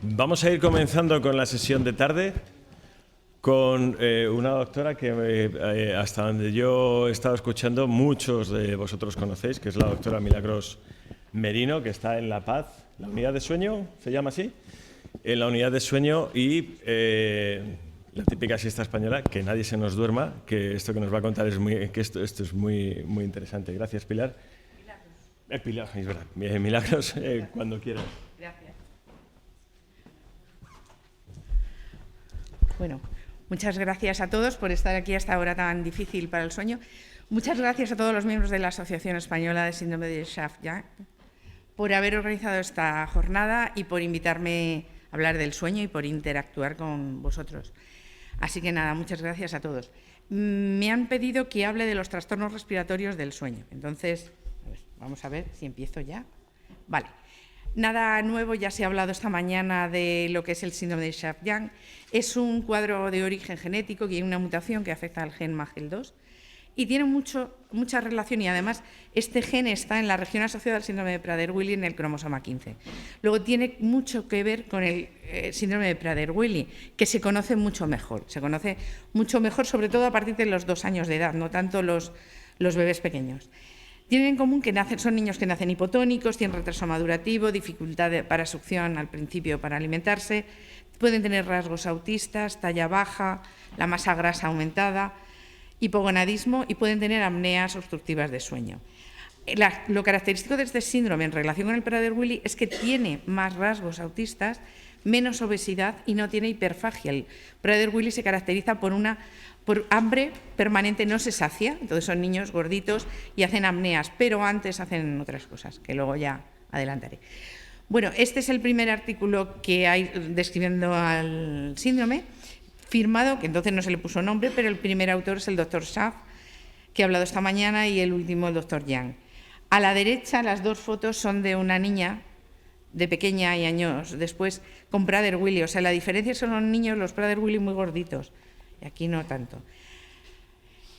Vamos a ir comenzando con la sesión de tarde con una doctora que hasta donde yo he estado escuchando muchos de vosotros conocéis, que es la doctora Milagros Merino, que está en La Paz, la unidad de sueño, ¿se llama así? En la unidad de sueño y la típica siesta española, que nadie se nos duerma, que esto que nos va a contar es esto es muy interesante. Gracias, Pilar. Milagros. Pilar, es verdad. Milagros, cuando quieras. Gracias. Bueno, muchas gracias a todos por estar aquí a esta hora tan difícil para el sueño. Muchas gracias a todos los miembros de la Asociación Española de Síndrome de Schaaf-Yang por haber organizado esta jornada y por invitarme a hablar del sueño y por interactuar con vosotros. Así que nada, muchas gracias a todos. Me han pedido que hable de los trastornos respiratorios del sueño. Entonces, vamos a ver si empiezo ya. Vale. Nada nuevo, ya se ha hablado esta mañana de lo que es el síndrome de Schaaf-Yang. Es un cuadro de origen genético que tiene una mutación que afecta al gen MAGEL2 y tiene mucha relación, y además este gen está en la región asociada al síndrome de Prader-Willi en el cromosoma 15. Luego tiene mucho que ver con el síndrome de Prader-Willi, que se conoce mucho mejor. Se conoce mucho mejor, sobre todo a partir de los 2 años de edad, no tanto los bebés pequeños. Tienen en común que son niños que nacen hipotónicos, tienen retraso madurativo, dificultad para succión al principio para alimentarse, pueden tener rasgos autistas, talla baja, la masa grasa aumentada, hipogonadismo y pueden tener apneas obstructivas de sueño. Lo característico de este síndrome en relación con el Prader-Willi es que tiene más rasgos autistas, menos obesidad y no tiene hiperfagia. El Prader-Willi se caracteriza por hambre permanente, no se sacia, entonces son niños gorditos y hacen apneas, pero antes hacen otras cosas, que luego ya adelantaré. Bueno, este es el primer artículo que hay describiendo al síndrome, firmado, que entonces no se le puso nombre, pero el primer autor es el doctor Schaaf, que ha hablado esta mañana, y el último el doctor Yang. A la derecha, las 2 fotos son de una niña de pequeña y años después con Prader-Willi. O sea, la diferencia son los niños, los Prader-Willi muy gorditos, y aquí no tanto.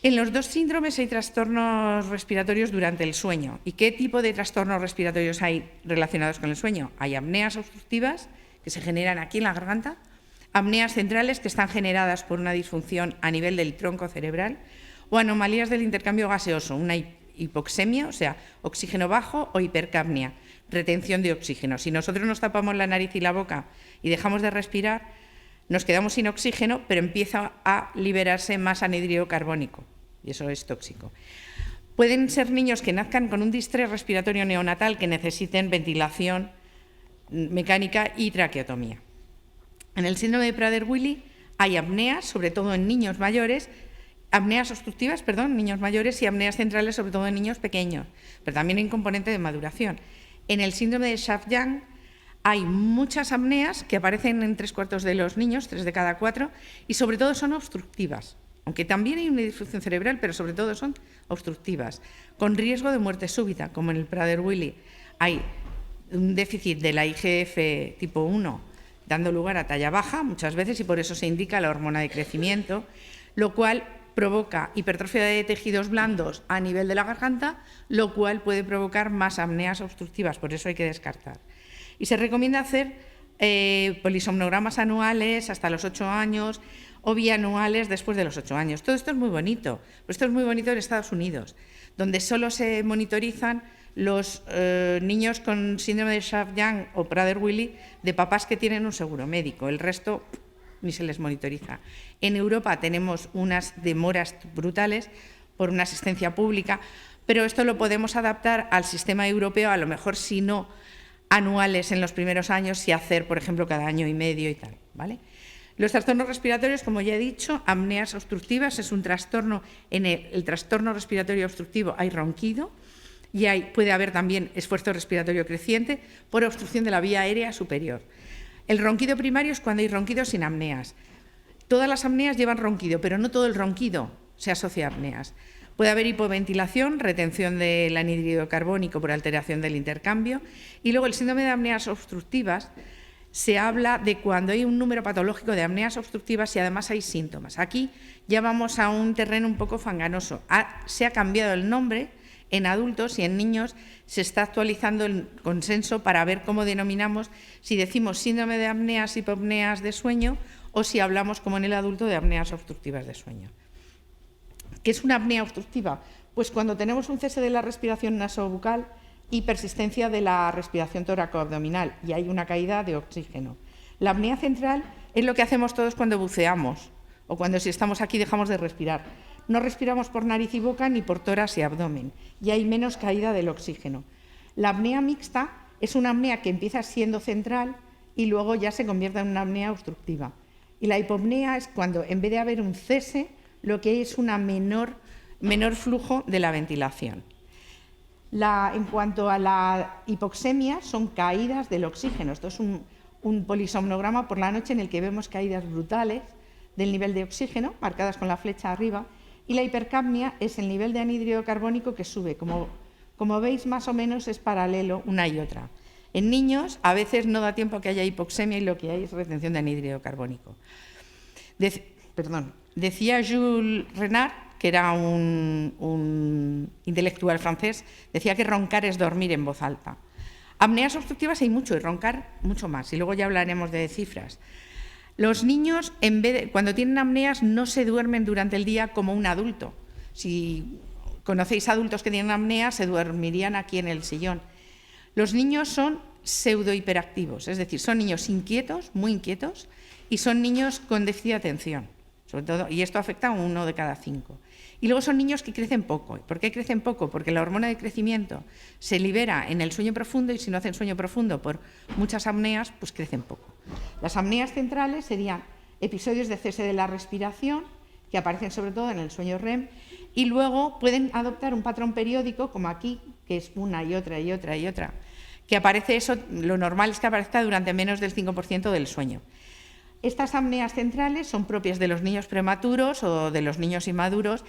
En los 2 síndromes hay trastornos respiratorios durante el sueño. ¿Y qué tipo de trastornos respiratorios hay relacionados con el sueño? Hay apneas obstructivas que se generan aquí en la garganta, apneas centrales que están generadas por una disfunción a nivel del tronco cerebral o anomalías del intercambio gaseoso, una hipoxemia, o sea, oxígeno bajo, o hipercapnia, retención de oxígeno. Si nosotros nos tapamos la nariz y la boca y dejamos de respirar, nos quedamos sin oxígeno, pero empieza a liberarse más anhídrido carbónico y eso es tóxico. Pueden ser niños que nazcan con un distrés respiratorio neonatal que necesiten ventilación mecánica y traqueotomía. En el síndrome de Prader-Willi hay apneas, sobre todo en niños mayores, apneas obstructivas, niños mayores, y apneas centrales, sobre todo en niños pequeños, pero también hay un componente de maduración. En el síndrome de Schaaf-Yang hay muchas apneas que aparecen en 3/4 de los niños, 3 de cada 4, y sobre todo son obstructivas, aunque también hay una disfunción cerebral, pero sobre todo son obstructivas, con riesgo de muerte súbita, como en el Prader-Willi. Hay un déficit de la IGF tipo 1, dando lugar a talla baja muchas veces, y por eso se indica la hormona de crecimiento, lo cual provoca hipertrofia de tejidos blandos a nivel de la garganta, lo cual puede provocar más apneas obstructivas, por eso hay que descartar. Y se recomienda hacer polisomnogramas anuales hasta los 8 años o bianuales después de los 8 años. Todo esto es muy bonito, pero esto es muy bonito en Estados Unidos, donde solo se monitorizan los niños con síndrome de Schaaf-Yang o Prader-Willi de papás que tienen un seguro médico, el resto ni se les monitoriza. En Europa tenemos unas demoras brutales por una asistencia pública, pero esto lo podemos adaptar al sistema europeo, a lo mejor si no anuales en los primeros años, y hacer, por ejemplo, cada año y medio y tal, ¿vale? Los trastornos respiratorios, como ya he dicho, apneas obstructivas es un trastorno. En el trastorno respiratorio obstructivo hay ronquido y puede haber también esfuerzo respiratorio creciente por obstrucción de la vía aérea superior. El ronquido primario es cuando hay ronquido sin apneas. Todas las apneas llevan ronquido, pero no todo el ronquido se asocia a apneas. Puede haber hipoventilación, retención del anhídrido carbónico por alteración del intercambio. Y luego el síndrome de apneas obstructivas se habla de cuando hay un número patológico de apneas obstructivas y además hay síntomas. Aquí ya vamos a un terreno un poco fanganoso. Se ha cambiado el nombre En adultos y en niños se está actualizando el consenso para ver cómo denominamos, si decimos síndrome de apneas, hipopneas de sueño o si hablamos, como en el adulto, de apneas obstructivas de sueño. ¿Qué es una apnea obstructiva? Pues cuando tenemos un cese de la respiración nasobucal y persistencia de la respiración tóraco-abdominal y hay una caída de oxígeno. La apnea central es lo que hacemos todos cuando buceamos o cuando si estamos aquí dejamos de respirar. No respiramos por nariz y boca ni por tórax y abdomen y hay menos caída del oxígeno. La apnea mixta es una apnea que empieza siendo central y luego ya se convierte en una apnea obstructiva. Y la hipopnea es cuando en vez de haber un cese, lo que hay es un menor flujo de la ventilación. En cuanto a la hipoxemia, son caídas del oxígeno. Esto es un polisomnograma por la noche en el que vemos caídas brutales del nivel de oxígeno, marcadas con la flecha arriba, y la hipercapnia es el nivel de anhídrido carbónico que sube. Como veis, más o menos es paralelo una y otra. En niños, a veces no da tiempo a que haya hipoxemia y lo que hay es retención de anhídrido carbónico. Decía Jules Renard, que era un intelectual francés, decía que roncar es dormir en voz alta. Apneas obstructivas hay mucho y roncar mucho más, y luego ya hablaremos de cifras. Los niños, cuando tienen apneas, no se duermen durante el día como un adulto. Si conocéis adultos que tienen apnea, se dormirían aquí en el sillón. Los niños son pseudohiperactivos, es decir, son niños inquietos, muy inquietos, y son niños con déficit de atención, sobre todo, y esto afecta a 1 de cada 5. Y luego son niños que crecen poco. ¿Por qué crecen poco? Porque la hormona de crecimiento se libera en el sueño profundo y si no hacen sueño profundo por muchas apneas, pues crecen poco. Las apneas centrales serían episodios de cese de la respiración, que aparecen sobre todo en el sueño REM, y luego pueden adoptar un patrón periódico, como aquí, que es una y otra y otra y otra, que aparece eso, lo normal es que aparezca durante menos del 5% del sueño. Estas apneas centrales son propias de los niños prematuros o de los niños inmaduros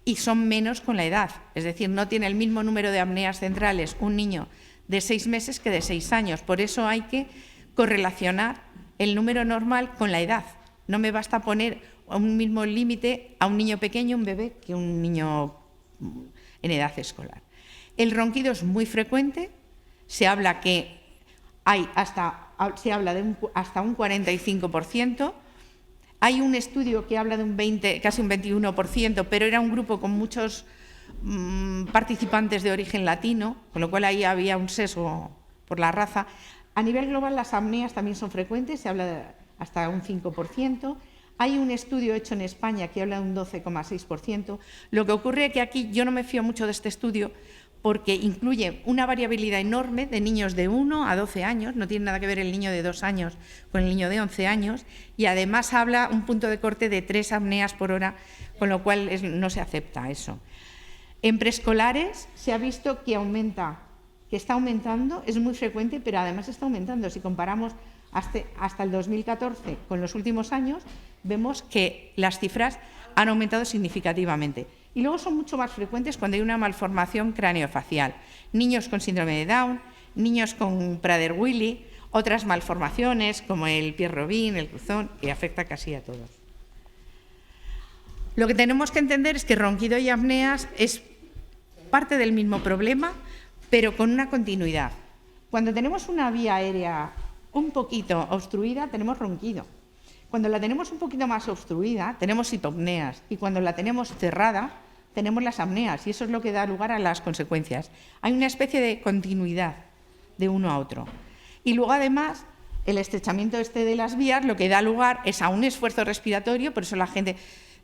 y son menos con la edad. Es decir, no tiene el mismo número de apneas centrales un niño de 6 meses que de 6 años. Por eso hay que correlacionar el número normal con la edad. No me basta poner un mismo límite a un niño pequeño, un bebé, que un niño en edad escolar. El ronquido es muy frecuente. Se habla que se habla de hasta un 45%. Hay un estudio que habla de casi un 21%, pero era un grupo con muchos participantes de origen latino, con lo cual ahí había un sesgo por la raza. A nivel global las apneas también son frecuentes, se habla de hasta un 5%. Hay un estudio hecho en España que habla de un 12,6%. Lo que ocurre es que aquí yo no me fío mucho de este estudio porque incluye una variabilidad enorme de niños de 1 a 12 años, no tiene nada que ver el niño de 2 años con el niño de 11 años, y además habla un punto de corte de 3 apneas por hora, con lo cual no se acepta eso. En preescolares se ha visto que está aumentando, es muy frecuente, pero además está aumentando. Si comparamos hasta el 2014 con los últimos años, vemos que las cifras han aumentado significativamente. Y luego son mucho más frecuentes cuando hay una malformación craneofacial. Niños con síndrome de Down, niños con Prader-Willi, otras malformaciones como el Pierre-Robin, el cruzón, que afecta casi a todos. Lo que tenemos que entender es que ronquido y apneas es parte del mismo problema, pero con una continuidad. Cuando tenemos una vía aérea un poquito obstruida, tenemos ronquido. Cuando la tenemos un poquito más obstruida, tenemos hipopneas, y cuando la tenemos cerrada, tenemos las apneas, y eso es lo que da lugar a las consecuencias. Hay una especie de continuidad de uno a otro. Y luego, además, el estrechamiento de las vías lo que da lugar es a un esfuerzo respiratorio, por eso la gente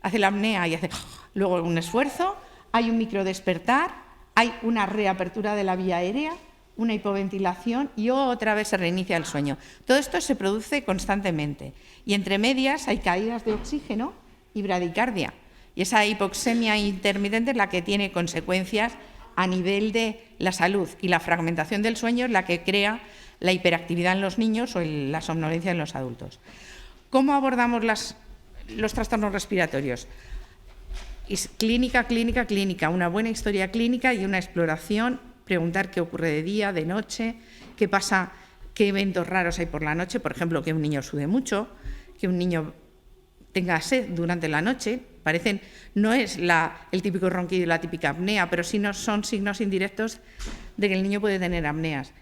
hace la apnea y hace luego un esfuerzo, hay un microdespertar, hay una reapertura de la vía aérea, una hipoventilación y otra vez se reinicia el sueño. Todo esto se produce constantemente y entre medias hay caídas de oxígeno y bradicardia. Y esa hipoxemia intermitente es la que tiene consecuencias a nivel de la salud y la fragmentación del sueño es la que crea la hiperactividad en los niños o la somnolencia en los adultos. ¿Cómo abordamos los trastornos respiratorios? Clínica, una buena historia clínica y una exploración. Preguntar qué ocurre de día, de noche, qué pasa, qué eventos raros hay por la noche, por ejemplo, que un niño sude mucho, que un niño tenga sed durante la noche, no es el típico ronquido y la típica apnea, pero sí son signos indirectos de que el niño puede tener apneas.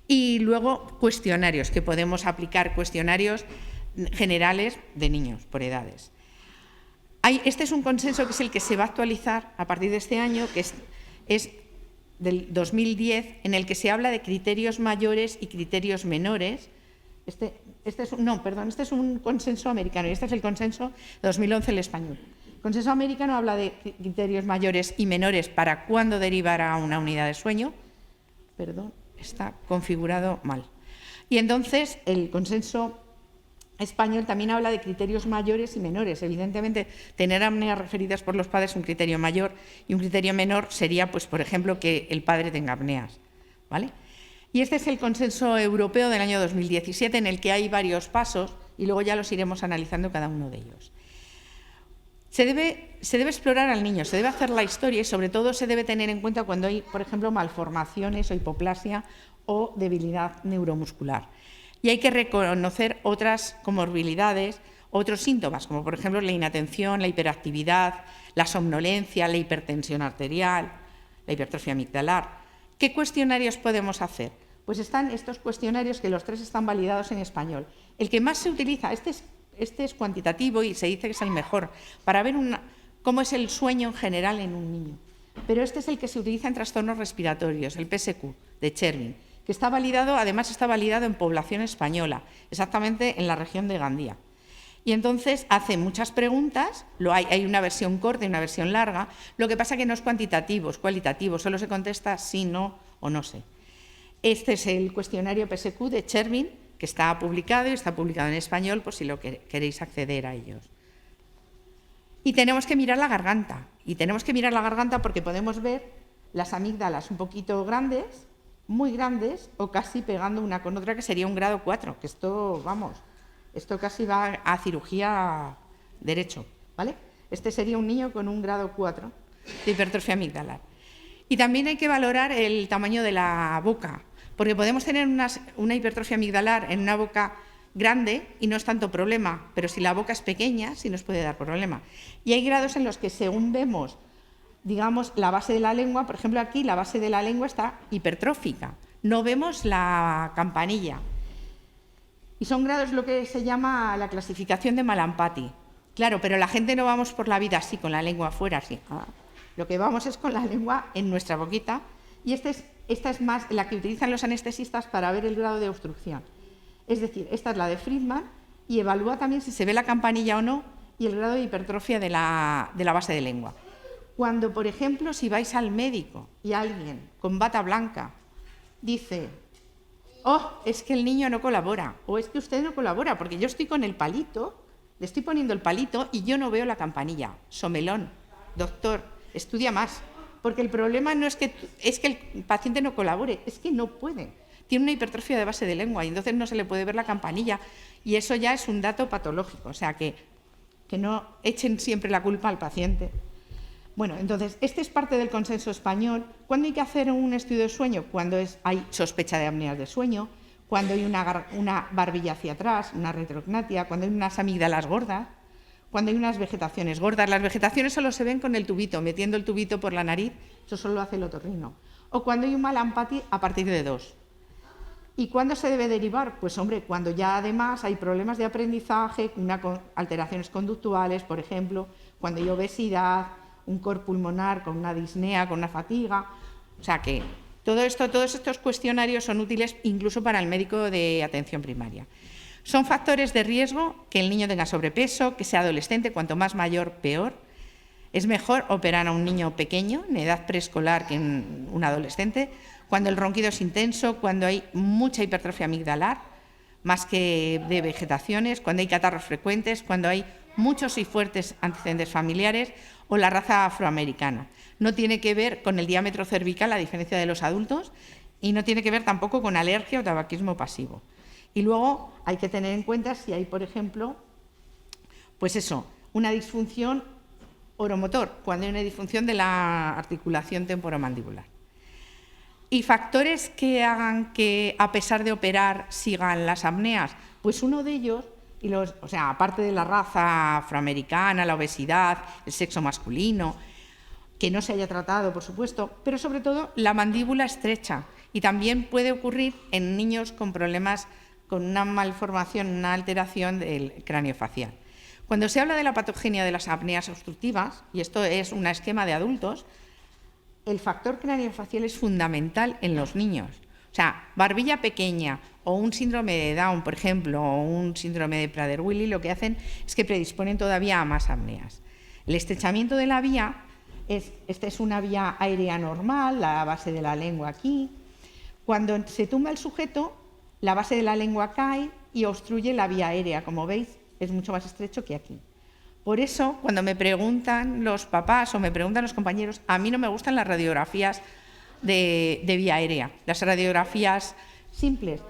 Y luego cuestionarios, que podemos aplicar cuestionarios generales de niños por edades. Este es un consenso que es el que se va a actualizar a partir de este año, que es del 2010, en el que se habla de criterios mayores y criterios menores. Este es un consenso americano y este es el consenso de 2011, el español. El consenso americano habla de criterios mayores y menores para cuándo derivar a una unidad de sueño. Está configurado mal. Y entonces el consenso español también habla de criterios mayores y menores. Evidentemente, tener apneas referidas por los padres es un criterio mayor y un criterio menor sería, pues, por ejemplo, que el padre tenga apneas, ¿vale? Y este es el consenso europeo del año 2017, en el que hay varios pasos y luego ya los iremos analizando cada uno de ellos. Se debe explorar al niño, se debe hacer la historia y sobre todo se debe tener en cuenta cuando hay, por ejemplo, malformaciones o hipoplasia o debilidad neuromuscular. Y hay que reconocer otras comorbilidades, otros síntomas, como por ejemplo la inatención, la hiperactividad, la somnolencia, la hipertensión arterial, la hipertrofia amigdalar. ¿Qué cuestionarios podemos hacer? Pues están estos cuestionarios que los tres están validados en español. El que más se utiliza, este es cuantitativo y se dice que es el mejor, para ver cómo es el sueño en general en un niño. Pero este es el que se utiliza en trastornos respiratorios, el PSQ, de Chervin, que además está validado en población española, exactamente en la región de Gandía. Y entonces hace muchas preguntas, hay una versión corta y una versión larga, lo que pasa que no es cuantitativo, es cualitativo, solo se contesta sí, no o no sé. Este es el cuestionario PSQ de Chervin, que está publicado y está publicado en español por si queréis acceder a ellos. Y tenemos que mirar la garganta, porque podemos ver las amígdalas un poquito grandes, muy grandes, o casi pegando una con otra, que sería un grado 4, que esto casi va a cirugía derecho, ¿vale? Este sería un niño con un grado 4 de hipertrofia amigdalar. Y también hay que valorar el tamaño de la boca, porque podemos tener una hipertrofia amigdalar en una boca grande y no es tanto problema, pero si la boca es pequeña sí nos puede dar problema. Y hay grados en los que según vemos, digamos, la base de la lengua, por ejemplo aquí la base de la lengua está hipertrófica, no vemos la campanilla. Y son grados lo que se llama la clasificación de Malampati. Claro, pero la gente no vamos por la vida así, con la lengua afuera, así. Lo que vamos es con la lengua en nuestra boquita y esta es más la que utilizan los anestesistas para ver el grado de obstrucción. Es decir, esta es la de Friedman y evalúa también si se ve la campanilla o no y el grado de hipertrofia de la base de lengua. Cuando, por ejemplo, si vais al médico y alguien con bata blanca dice: oh, es que el niño no colabora, o es que usted no colabora, porque yo estoy con el palito, le estoy poniendo el palito y yo no veo la campanilla. Somelón, doctor, estudia más, porque el problema no es que el paciente no colabore, es que no puede. Tiene una hipertrofia de base de lengua y entonces no se le puede ver la campanilla y eso ya es un dato patológico, o sea que no echen siempre la culpa al paciente. Bueno, entonces, este es parte del consenso español. ¿Cuándo hay que hacer un estudio de sueño? Cuando hay sospecha de apneas de sueño, cuando hay una barbilla hacia atrás, una retrognatia, cuando hay unas amígdalas gordas, cuando hay unas vegetaciones gordas. Las vegetaciones solo se ven con el tubito, metiendo el tubito por la nariz, eso solo lo hace el otorrino. O cuando hay un Malampati a partir de 2. ¿Y cuándo se debe derivar? Pues hombre, cuando ya además hay problemas de aprendizaje, alteraciones conductuales, por ejemplo, cuando hay obesidad, un cor pulmonar con una disnea, con una fatiga. O sea que todos estos cuestionarios son útiles incluso para el médico de atención primaria. Son factores de riesgo que el niño tenga sobrepeso, que sea adolescente, cuanto más mayor, peor. Es mejor operar a un niño pequeño, en edad preescolar, que en un adolescente, cuando el ronquido es intenso, cuando hay mucha hipertrofia amigdalar, más que de vegetaciones, cuando hay catarros frecuentes, cuando hay muchos y fuertes antecedentes familiares, o la raza afroamericana. No tiene que ver con el diámetro cervical, a diferencia de los adultos, y no tiene que ver tampoco con alergia o tabaquismo pasivo. Y luego hay que tener en cuenta si hay, por ejemplo, pues eso, una disfunción oromotor, cuando hay una disfunción de la articulación temporomandibular. ¿Y factores que hagan que, a pesar de operar, sigan las apneas? Pues uno de ellos o sea, aparte de la raza afroamericana, la obesidad, el sexo masculino, que no se haya tratado, por supuesto, pero sobre todo la mandíbula estrecha. Y también puede ocurrir en niños con problemas, con una malformación, una alteración del cráneo facial. Cuando se habla de la patogenia de las apneas obstructivas, y esto es un esquema de adultos, el factor craneofacial es fundamental en los niños. O sea, barbilla pequeña o un síndrome de Down, por ejemplo, o un síndrome de Prader-Willi, lo que hacen es que predisponen todavía a más apneas. El estrechamiento de la vía, esta es una vía aérea normal, la base de la lengua aquí. Cuando se tumba el sujeto, la base de la lengua cae y obstruye la vía aérea, como veis, es mucho más estrecho que aquí. Por eso, cuando me preguntan los papás o me preguntan los compañeros, a mí no me gustan las radiografías de vía aérea, las radiografías simples,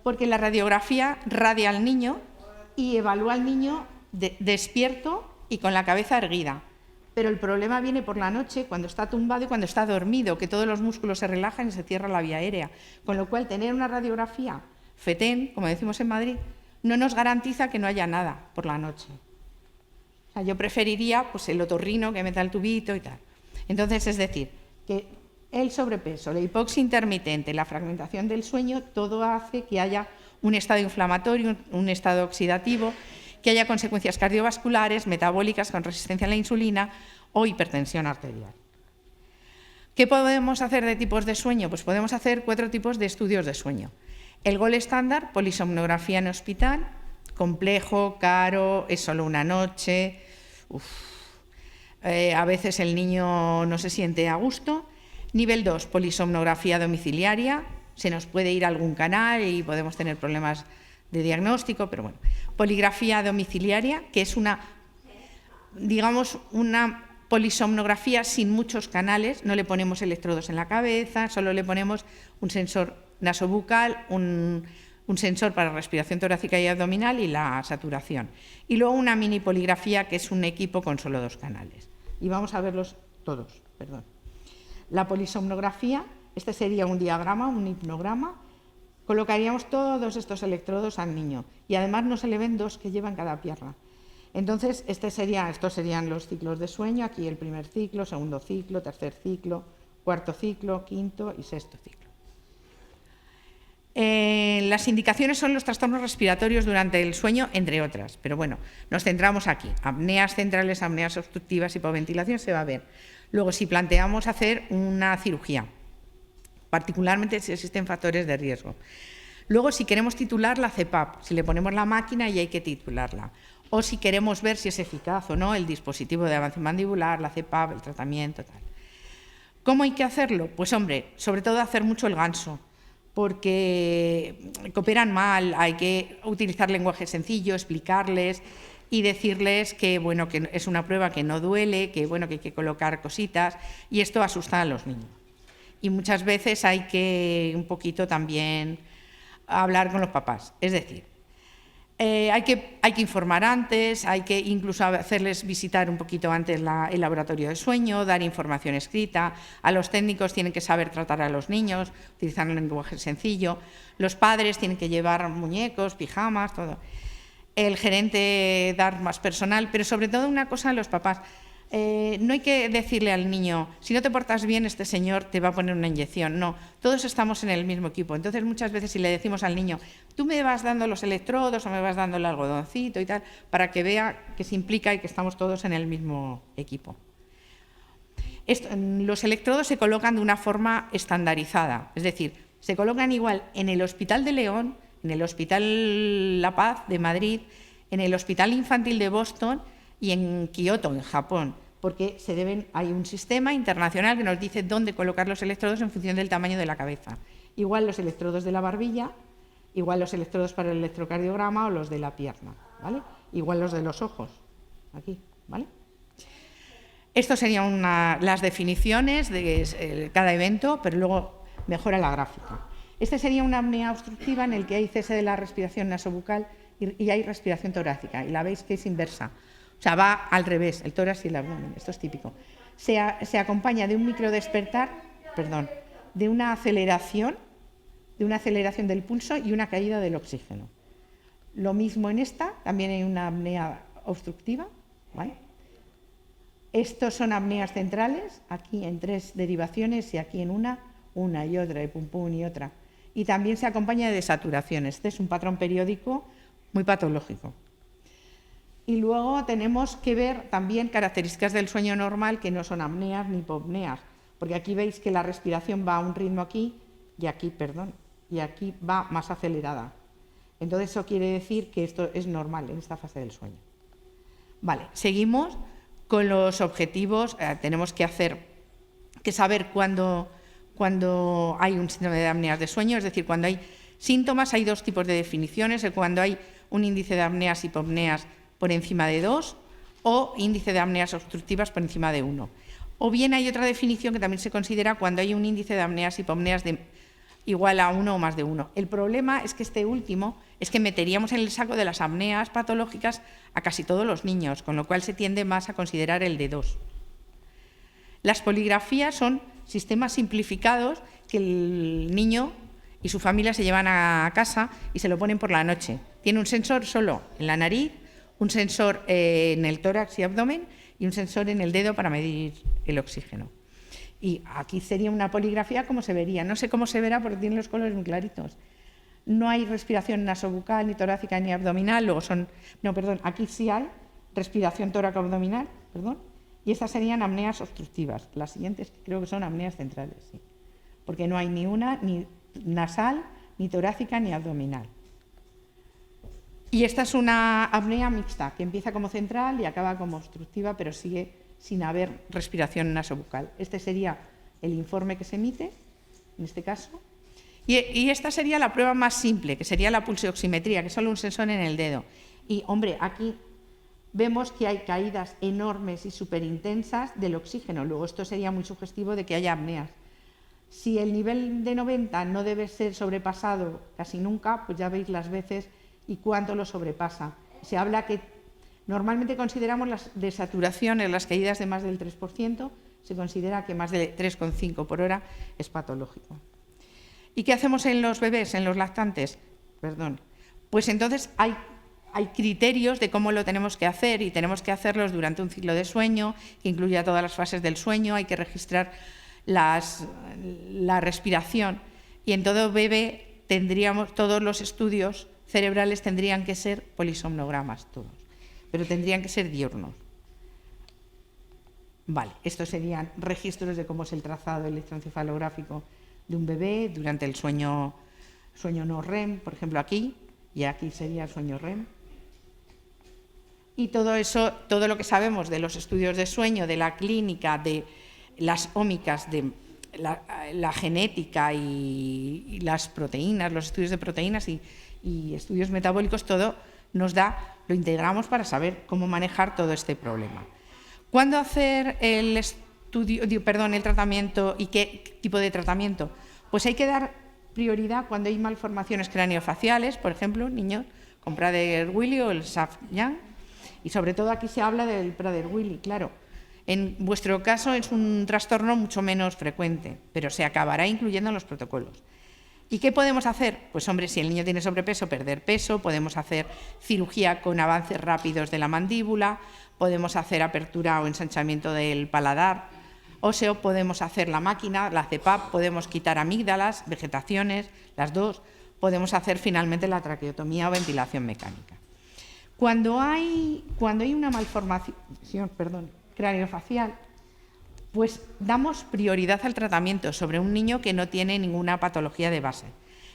porque la radiografía radia al niño y evalúa al niño despierto y con la cabeza erguida. Pero el problema viene por la noche, cuando está tumbado y cuando está dormido, que todos los músculos se relajan y se cierra la vía aérea. Con lo cual, tener una radiografía FETEN, como decimos en Madrid, no nos garantiza que no haya nada por la noche. O sea, yo preferiría pues, el otorrino que meta el tubito y tal. Entonces, es decir, que el sobrepeso, la hipoxia intermitente, la fragmentación del sueño, todo hace que haya un estado inflamatorio, un estado oxidativo, que haya consecuencias cardiovasculares, metabólicas con resistencia a la insulina o hipertensión arterial. ¿Qué podemos hacer de tipos de sueño? Pues podemos hacer 4 tipos de estudios de sueño. El gold estándar, polisomnografía en hospital, complejo, caro, es solo una noche, a veces el niño no se siente a gusto. Nivel 2, polisomnografía domiciliaria, se nos puede ir a algún canal y podemos tener problemas de diagnóstico, pero bueno. Poligrafía domiciliaria, que es una polisomnografía sin muchos canales, no le ponemos electrodos en la cabeza, solo le ponemos un sensor nasobucal, un sensor para respiración torácica y abdominal y la saturación. Y luego una mini poligrafía, que es un equipo con solo 2 canales. Y vamos a verlos todos, perdón. La polisomnografía, este sería un diagrama, un hipnograma. Colocaríamos todos estos electrodos al niño y además no se le ven 2 que llevan cada pierna. Entonces, estos serían los ciclos de sueño, aquí el primer ciclo, segundo ciclo, tercer ciclo, cuarto ciclo, quinto y sexto ciclo. Las indicaciones son los trastornos respiratorios durante el sueño, entre otras, pero bueno, nos centramos aquí. Apneas centrales, apneas obstructivas, hipoventilación, se va a ver. Luego, si planteamos hacer una cirugía, particularmente si existen factores de riesgo. Luego, si queremos titular la CPAP, si le ponemos la máquina y hay que titularla. O si queremos ver si es eficaz o no el dispositivo de avance mandibular, la CPAP, el tratamiento, tal. ¿Cómo hay que hacerlo? Pues hombre, sobre todo hacer mucho el ganso, porque cooperan mal, hay que utilizar lenguaje sencillo, explicarles y decirles que, bueno, que es una prueba que no duele, que, bueno, que hay que colocar cositas, y esto asusta a los niños. Y muchas veces hay que un poquito también hablar con los papás. Es decir, hay que informar antes, hay que incluso hacerles visitar un poquito antes el laboratorio de sueño, dar información escrita. A los técnicos tienen que saber tratar a los niños, utilizar un lenguaje sencillo. Los padres tienen que llevar muñecos, pijamas, todo. El gerente dar más personal, pero sobre todo una cosa a los papás. No hay que decirle al niño, si no te portas bien, este señor te va a poner una inyección. No, todos estamos en el mismo equipo. Entonces, muchas veces si le decimos al niño, tú me vas dando los electrodos o me vas dando el algodoncito y tal, para que vea que se implica y que estamos todos en el mismo equipo. Los electrodos se colocan de una forma estandarizada, es decir, se colocan igual en el Hospital de León, en el Hospital La Paz de Madrid, en el Hospital Infantil de Boston y en Kioto, en Japón, porque hay un sistema internacional que nos dice dónde colocar los electrodos en función del tamaño de la cabeza. Igual los electrodos de la barbilla, igual los electrodos para el electrocardiograma o los de la pierna, ¿vale? Igual los de los ojos, aquí, ¿vale? Esto serían las definiciones de cada evento, pero luego mejora la gráfica. Este sería una apnea obstructiva en el que hay cese de la respiración nasobucal y hay respiración torácica, y la veis que es inversa. O sea, va al revés, el tórax y el abdomen, esto es típico. Se acompaña de un microdespertar, de una aceleración del pulso y una caída del oxígeno. Lo mismo en esta, también hay una apnea obstructiva, ¿vale? Estos son apneas centrales, aquí en 3 derivaciones y aquí en una y otra, y pum pum y otra. Y también se acompaña de saturaciones. Este es un patrón periódico muy patológico. Y luego tenemos que ver también características del sueño normal que no son apneas ni hipopneas, porque aquí veis que la respiración va a un ritmo aquí y aquí va más acelerada. Entonces eso quiere decir que esto es normal en esta fase del sueño. Vale, seguimos con los objetivos. Tenemos que saber cuándo hay un síndrome de apneas de sueño, es decir, cuando hay síntomas. Hay 2 tipos de definiciones: cuando hay un índice de apneas hipopneas por encima de 2 o índice de apneas obstructivas por encima de 1. O bien hay otra definición que también se considera cuando hay un índice de apneas hipopneas igual a 1 o más de 1. El problema es que este último es que meteríamos en el saco de las apneas patológicas a casi todos los niños, con lo cual se tiende más a considerar el de 2. Las poligrafías son sistemas simplificados que el niño y su familia se llevan a casa y se lo ponen por la noche. Tiene un sensor solo en la nariz, un sensor en el tórax y abdomen y un sensor en el dedo para medir el oxígeno. Y aquí sería una poligrafía como se vería. No sé cómo se verá porque tiene los colores muy claritos. No hay respiración nasobucal, ni torácica, ni abdominal. Aquí sí hay respiración tóraco-abdominal, y estas serían apneas obstructivas. Las siguientes creo que son apneas centrales, sí, porque no hay ni una, ni nasal, ni torácica, ni abdominal. Y esta es una apnea mixta, que empieza como central y acaba como obstructiva, pero sigue sin haber respiración nasobucal. Este sería el informe que se emite, en este caso. Y esta sería la prueba más simple, que sería la pulsioximetría, que es solo un sensor en el dedo. Y, hombre, aquí vemos que hay caídas enormes y superintensas del oxígeno. Luego, esto sería muy sugestivo de que haya apneas. Si el nivel de 90 no debe ser sobrepasado casi nunca, pues ya veis las veces y cuánto lo sobrepasa. Se habla que normalmente consideramos las desaturaciones, las caídas de más del 3%, se considera que más de 3,5 por hora es patológico. ¿Y qué hacemos en los bebés, en los lactantes? Pues entonces hay criterios de cómo lo tenemos que hacer y tenemos que hacerlos durante un ciclo de sueño que incluya todas las fases del sueño. Hay que registrar la respiración y en todo bebé todos los estudios cerebrales tendrían que ser polisomnogramas todos, pero tendrían que ser diurnos. Vale, estos serían registros de cómo es el trazado electroencefalográfico de un bebé durante el sueño no REM, por ejemplo aquí, y aquí sería el sueño REM. Y todo eso, todo lo que sabemos de los estudios de sueño, de la clínica, de las ómicas, de la genética y las proteínas, los estudios de proteínas y estudios metabólicos, todo lo integramos para saber cómo manejar todo este problema. ¿Cuándo hacer el tratamiento y qué tipo de tratamiento? Pues hay que dar prioridad cuando hay malformaciones craneofaciales, por ejemplo, niños con Prader-Willi o el SAF-Yang, y sobre todo aquí se habla del Prader-Willi, claro. En vuestro caso es un trastorno mucho menos frecuente, pero se acabará incluyendo en los protocolos. ¿Y qué podemos hacer? Pues, hombre, si el niño tiene sobrepeso, perder peso, podemos hacer cirugía con avances rápidos de la mandíbula, podemos hacer apertura o ensanchamiento del paladar óseo, podemos hacer la máquina, la CPAP, podemos quitar amígdalas, vegetaciones, las dos, podemos hacer finalmente la traqueotomía o ventilación mecánica. Cuando hay una malformación craneofacial, pues damos prioridad al tratamiento sobre un niño que no tiene ninguna patología de base.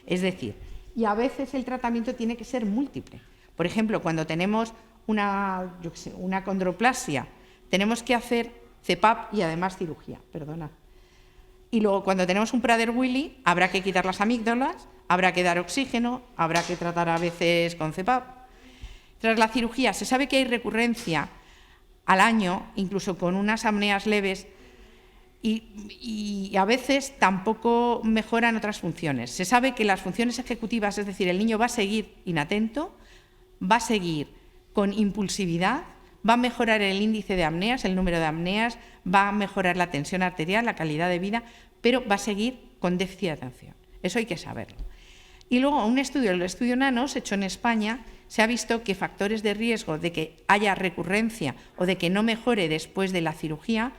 Es decir, y a veces el tratamiento tiene que ser múltiple. Por ejemplo, cuando tenemos una condroplasia, tenemos que hacer CPAP y además cirugía, Y luego cuando tenemos un Prader-Willi, habrá que quitar las amígdalas, habrá que dar oxígeno, habrá que tratar a veces con CPAP. Tras la cirugía, se sabe que hay recurrencia al año, incluso con unas apneas leves, y a veces tampoco mejoran otras funciones. Se sabe que las funciones ejecutivas, es decir, el niño va a seguir inatento, va a seguir con impulsividad, va a mejorar el índice de apneas, el número de apneas, va a mejorar la tensión arterial, la calidad de vida, pero va a seguir con déficit de atención. Eso hay que saberlo. Y luego el estudio NANOS, hecho en España, se ha visto que factores de riesgo de que haya recurrencia o de que no mejore después de la cirugía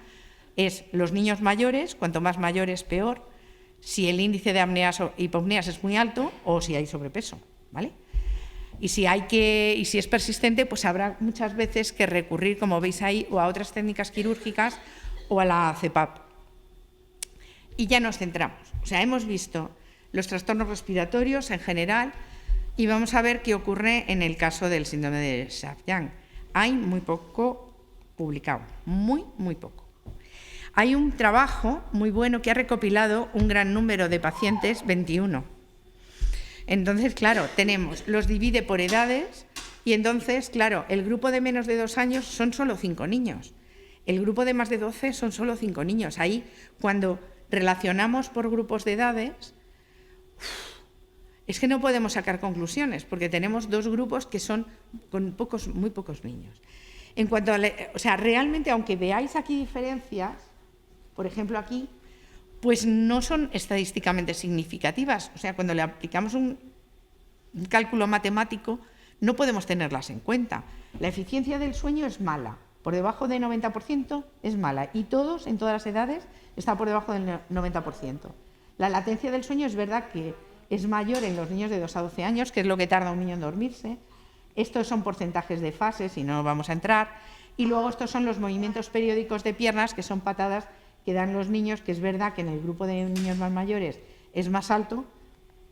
es los niños mayores, cuanto más mayores peor, si el índice de apneas o hipopneas es muy alto o si hay sobrepeso, ¿vale? Y si es persistente, pues habrá muchas veces que recurrir, como veis ahí, o a otras técnicas quirúrgicas o a la CPAP. Y ya nos centramos. O sea, hemos visto los trastornos respiratorios en general y vamos a ver qué ocurre en el caso del síndrome de Schaaf-Yang. Hay muy poco publicado, muy poco. Hay un trabajo muy bueno que ha recopilado un gran número de pacientes, 21. Entonces, claro, los divide por edades y entonces, claro, el grupo de menos de 2 años son solo 5 niños. El grupo de más de 12 son solo 5 niños. Ahí, cuando relacionamos por grupos de edades, es que no podemos sacar conclusiones porque tenemos 2 grupos que son con muy pocos niños. En cuanto a, o sea, realmente, aunque veáis aquí diferencias, por ejemplo aquí, pues no son estadísticamente significativas. O sea, cuando le aplicamos un cálculo matemático, no podemos tenerlas en cuenta. La eficiencia del sueño es mala, por debajo del 90% es mala, y todos, en todas las edades, está por debajo del 90%. La latencia del sueño es verdad que es mayor en los niños de 2 a 12 años, que es lo que tarda un niño en dormirse. Estos son porcentajes de fases y no vamos a entrar. Y luego estos son los movimientos periódicos de piernas, que son patadas que dan los niños, que es verdad que en el grupo de niños más mayores es más alto,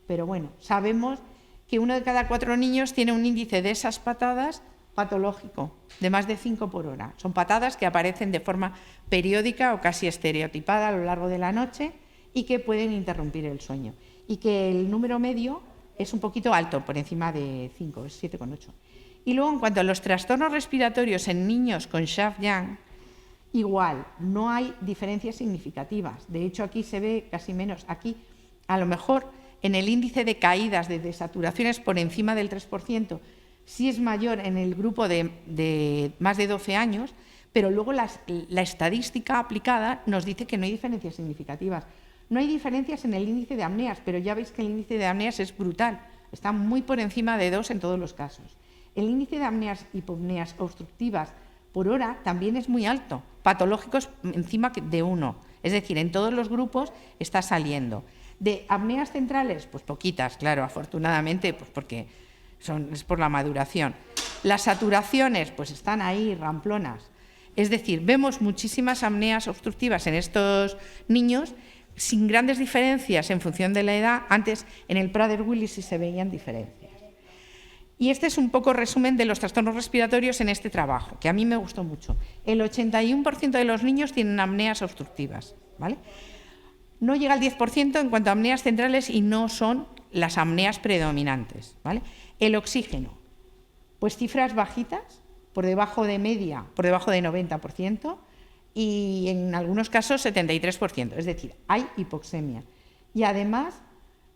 pero bueno, sabemos que 1 de cada 4 niños tiene un índice de esas patadas patológico, de más de 5 por hora. Son patadas que aparecen de forma periódica o casi estereotipada a lo largo de la noche y que pueden interrumpir el sueño. Y que el número medio es un poquito alto, por encima de 5, es 7,8. Y luego, en cuanto a los trastornos respiratorios en niños con Schaaf-Yang, igual, no hay diferencias significativas. De hecho, aquí se ve casi menos. Aquí, a lo mejor, en el índice de caídas de desaturaciones por encima del 3%, sí es mayor en el grupo de más de 12 años, pero luego la estadística aplicada nos dice que no hay diferencias significativas. No hay diferencias en el índice de apneas, pero ya veis que el índice de apneas es brutal. Está muy por encima de 2 en todos los casos. El índice de apneas y hipopneas obstructivas por hora también es muy alto, patológicos encima de 1. Es decir, en todos los grupos está saliendo. De apneas centrales, pues poquitas, claro, afortunadamente, pues porque es por la maduración. Las saturaciones, pues están ahí, ramplonas. Es decir, vemos muchísimas apneas obstructivas en estos niños sin grandes diferencias en función de la edad. Antes, en el Prader-Willi sí se veían diferencias. Y este es un poco resumen de los trastornos respiratorios en este trabajo, que a mí me gustó mucho. El 81% de los niños tienen apneas obstructivas, ¿vale? No llega al 10% en cuanto a apneas centrales y no son las apneas predominantes, ¿vale? El oxígeno, pues cifras bajitas, por debajo de media, por debajo de 90%, y en algunos casos 73%, es decir, hay hipoxemia. Y además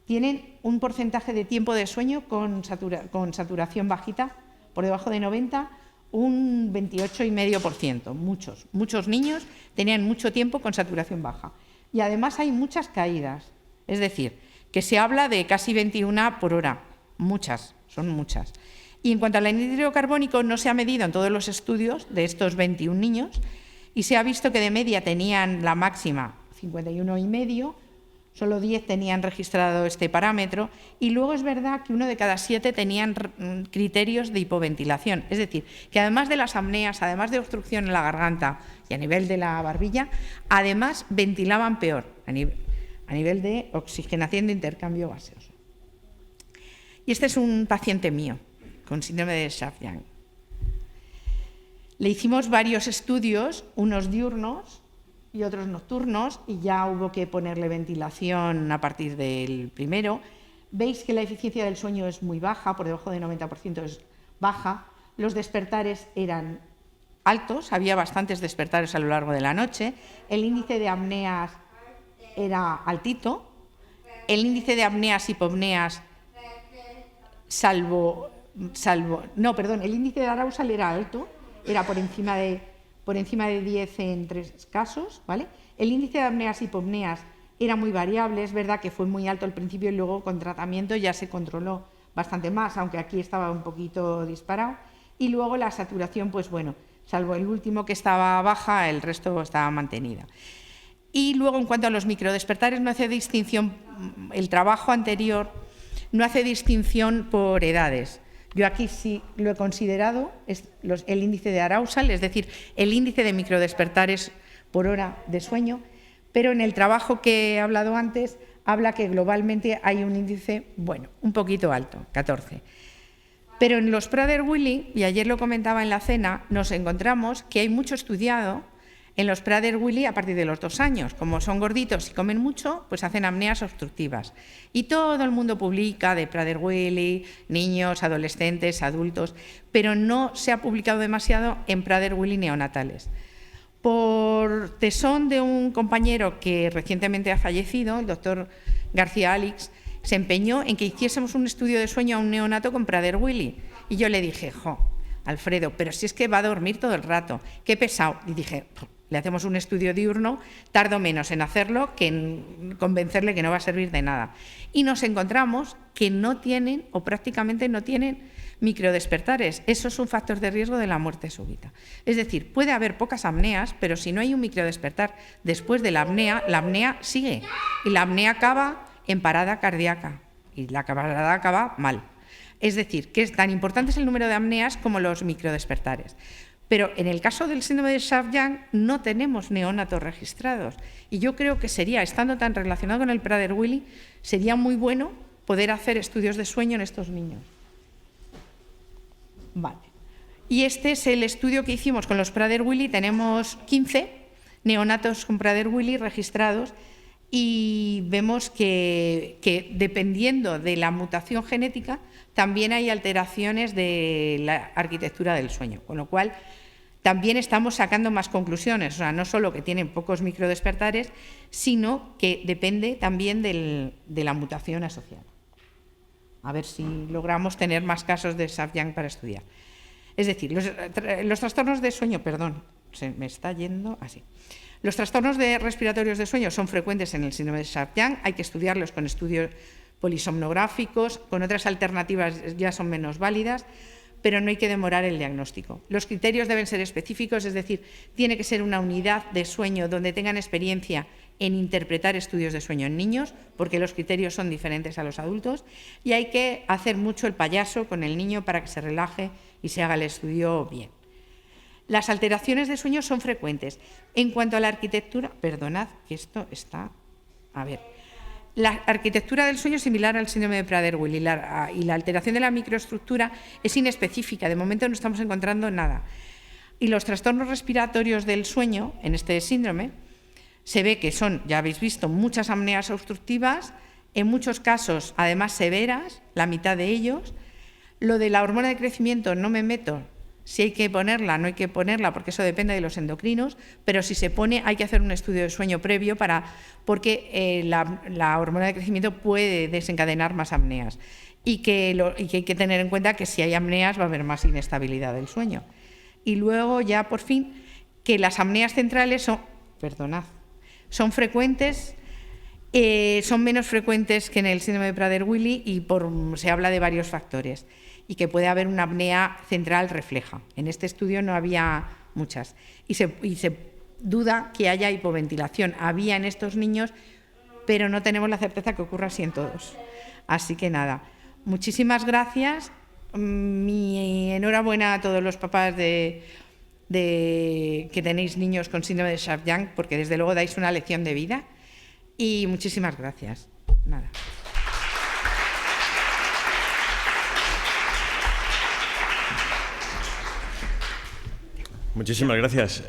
tienen un porcentaje de tiempo de sueño con saturación bajita, por debajo de 90, un 28,5%. Muchos niños tenían mucho tiempo con saturación baja. Y además hay muchas caídas, es decir, que se habla de casi 21 por hora, son muchas. Y en cuanto al anhídrido carbónico, no se ha medido en todos los estudios de estos 21 niños y se ha visto que de media tenían la máxima 51,5, solo 10 tenían registrado este parámetro y luego es verdad que 1 de cada 7 tenían criterios de hipoventilación. Es decir, que además de las apneas, además de obstrucción en la garganta y a nivel de la barbilla, además ventilaban peor a nivel de oxigenación de intercambio gaseoso. Y este es un paciente mío con síndrome de Schaaf-Yang. Le hicimos varios estudios, unos diurnos y otros nocturnos, y ya hubo que ponerle ventilación a partir del primero. Veis que la eficiencia del sueño es muy baja, por debajo del 90% es baja. Los despertares eran altos, había bastantes despertares a lo largo de la noche. El índice de apneas era altito. El índice de apneas y hipopneas, el índice de arousal era alto, era por encima de 10 en 3 casos, ¿vale? El índice de apneas y hipopneas era muy variable, es verdad que fue muy alto al principio y luego con tratamiento ya se controló bastante más, aunque aquí estaba un poquito disparado. Y luego la saturación, pues bueno, salvo el último que estaba baja, el resto estaba mantenida. Y luego, en cuanto a los microdespertares, no hace distinción, el trabajo anterior no hace distinción por edades. Yo aquí sí lo he considerado, el índice de arousal, es decir, el índice de microdespertares por hora de sueño, pero en el trabajo que he hablado antes, habla que globalmente hay un índice, bueno, un poquito alto, 14. Pero en los Prader-Willi, y ayer lo comentaba en la cena, nos encontramos que hay mucho estudiado en los Prader-Willi a partir de los 2 años. Como son gorditos y comen mucho, pues hacen apneas obstructivas. Y todo el mundo publica de Prader-Willi, niños, adolescentes, adultos, pero no se ha publicado demasiado en Prader-Willi neonatales. Por tesón de un compañero que recientemente ha fallecido, el doctor García Alix, se empeñó en que hiciésemos un estudio de sueño a un neonato con Prader-Willi. Y yo le dije, Alfredo, pero si es que va a dormir todo el rato, qué pesado. Y dije, le hacemos un estudio diurno, tardo menos en hacerlo que en convencerle que no va a servir de nada. Y nos encontramos que no tienen, o prácticamente no tienen, microdespertares. Eso es un factor de riesgo de la muerte súbita. Es decir, puede haber pocas apneas, pero si no hay un microdespertar después de la apnea sigue. Y la apnea acaba en parada cardíaca. Y la parada acaba mal. Es decir, que es tan importante el número de apneas como los microdespertares. Pero en el caso del síndrome de Schaaf-Yang no tenemos neonatos registrados. Y yo creo que sería, estando tan relacionado con el Prader-Willi, sería muy bueno poder hacer estudios de sueño en estos niños. Vale. Y este es el estudio que hicimos con los Prader-Willi. Tenemos 15 neonatos con Prader-Willi registrados y vemos que dependiendo de la mutación genética también hay alteraciones de la arquitectura del sueño, con lo cual también estamos sacando más conclusiones, o sea, no solo que tienen pocos microdespertares, sino que depende también de la mutación asociada. A ver si logramos tener más casos de Schaaf-Yang para estudiar. Es decir, los trastornos de sueño, perdón, se me está yendo así. Los trastornos respiratorios de sueño son frecuentes en el síndrome de Schaaf-Yang, hay que estudiarlos con estudios polisomnográficos, con otras alternativas ya son menos válidas, pero no hay que demorar el diagnóstico. Los criterios deben ser específicos, es decir, tiene que ser una unidad de sueño donde tengan experiencia en interpretar estudios de sueño en niños, porque los criterios son diferentes a los adultos, y hay que hacer mucho el payaso con el niño para que se relaje y se haga el estudio bien. Las alteraciones de sueño son frecuentes. En cuanto a la arquitectura, perdonad que esto está... A ver, la arquitectura del sueño es similar al síndrome de Prader-Willi y la alteración de la microestructura es inespecífica, de momento no estamos encontrando nada. Y los trastornos respiratorios del sueño, en este síndrome, se ve que son, ya habéis visto, muchas apneas obstructivas, en muchos casos, además severas, la mitad de ellos. Lo de la hormona de crecimiento no me meto, si hay que ponerla, no hay que ponerla, porque eso depende de los endocrinos, pero si se pone hay que hacer un estudio de sueño previo porque la hormona de crecimiento puede desencadenar más apneas y que hay que tener en cuenta que si hay apneas va a haber más inestabilidad del sueño. Y luego ya por fin que las apneas centrales son frecuentes, son menos frecuentes que en el síndrome de Prader-Willi y se habla de varios factores. Y que puede haber una apnea central refleja. En este estudio no había muchas. Y se duda que haya hipoventilación. Había en estos niños, pero no tenemos la certeza que ocurra así en todos. Así que nada, muchísimas gracias. Mi enhorabuena a todos los papás que tenéis niños con síndrome de Schaaf-Yang, porque desde luego dais una lección de vida. Y muchísimas gracias. Nada. Muchísimas gracias.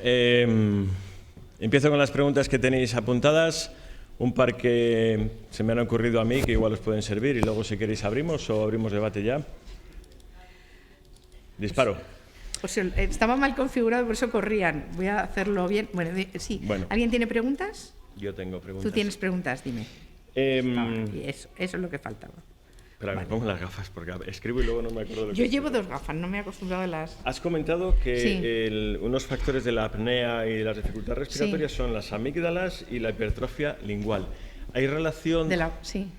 Empiezo con las preguntas que tenéis apuntadas. Un par que se me han ocurrido a mí, que igual os pueden servir, y luego si queréis abrimos debate ya. Disparo. Pues estaba mal configurado, por eso corrían. Voy a hacerlo bien. Bueno, sí. Bueno. ¿Alguien tiene preguntas? Yo tengo preguntas. Tú tienes preguntas, dime. Eso es lo que faltaba. Espera, me pongo las gafas porque escribo y luego no me acuerdo de lo que Yo llevo 2 gafas, no me he acostumbrado a las... Has comentado que unos factores de la apnea y de las dificultades respiratorias son las amígdalas y la hipertrofia lingual. ¿Hay relación...? Sí.